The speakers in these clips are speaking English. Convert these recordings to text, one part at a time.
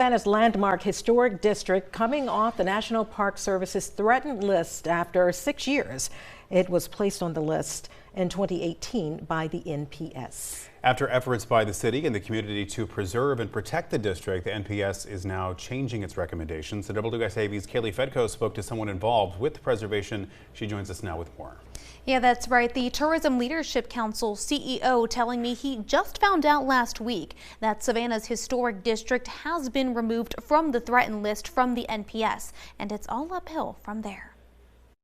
Savannah's Landmark Historic District coming off the National Park Service's threatened list after 6 years. It was placed on the list in 2018 by the NPS. After efforts by the city and the community to preserve and protect the district, the NPS is now changing its recommendations. The WSAV's Kaylee Fedko spoke to someone involved with the preservation. She joins us now with more. Yeah, that's right. The Tourism Leadership Council CEO telling me he just found out last week that Savannah's historic district has been removed from the threatened list from the NPS, and it's all uphill from there.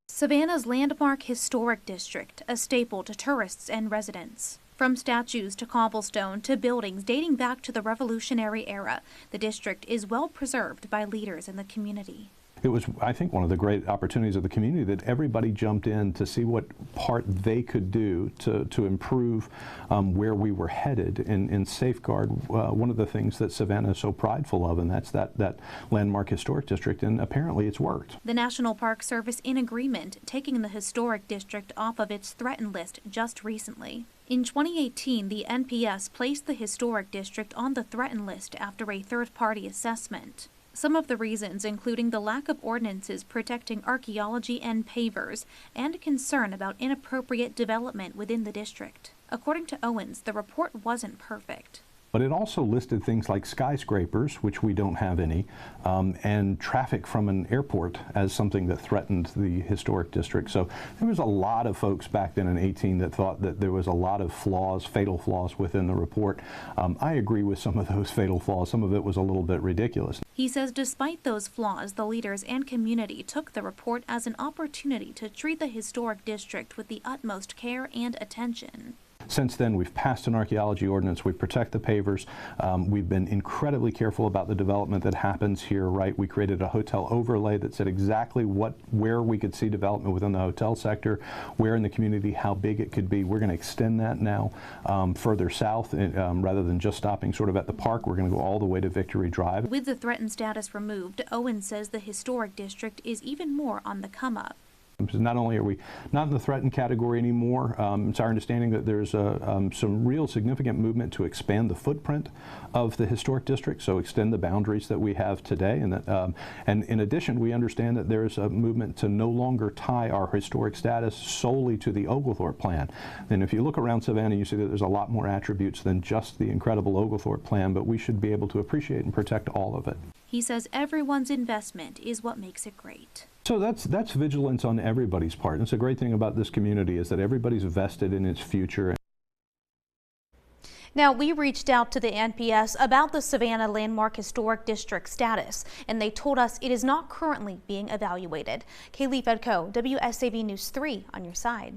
Savannah's Landmark Historic District, a staple to tourists and residents. From statues to cobblestone to buildings dating back to the Revolutionary era, the district is well preserved by leaders in the community. It was, I think, one of the great opportunities of the community that everybody jumped in to see what part they could do to improve where we were headed and safeguard one of the things that Savannah is so prideful of, and that's that Landmark Historic District, and apparently it's worked. The National Park Service in agreement, taking the historic district off of its threatened list just recently. In 2018, the NPS placed the historic district on the threatened list after a third-party assessment. Some of the reasons including the lack of ordinances protecting archaeology and pavers and concern about inappropriate development within the district. According to Owens, the report wasn't perfect. But it also listed things like skyscrapers, which we don't have any, and traffic from an airport as something that threatened the historic district. So there was a lot of folks back then in 18 that thought that there was a lot of flaws, fatal flaws within the report. I agree with some of those fatal flaws. Some of it was a little bit ridiculous. He says despite those flaws, the leaders and community took the report as an opportunity to treat the historic district with the utmost care and attention. Since then, we've passed an archaeology ordinance. We protect the pavers. We've been incredibly careful about the development that happens here, right? We created a hotel overlay that said exactly where we could see development within the hotel sector, where in the community, how big it could be. We're going to extend that now further south rather than just stopping sort of at the park. We're going to go all the way to Victory Drive. With the threatened status removed, Owen says the historic district is even more on the come up. Not only are we not in the threatened category anymore, it's our understanding that there's some real significant movement to expand the footprint of the historic district, so extend the boundaries that we have today. And in addition, we understand that there's a movement to no longer tie our historic status solely to the Oglethorpe plan. And if you look around Savannah, you see that there's a lot more attributes than just the incredible Oglethorpe plan, but we should be able to appreciate and protect all of it. He says everyone's investment is what makes it great. So that's vigilance on everybody's part. And it's a great thing about this community is that everybody's vested in its future. Now, we reached out to the NPS about the Savannah Landmark Historic District status, and they told us it is not currently being evaluated. Kaylee Fedko, WSAV News 3 on your side.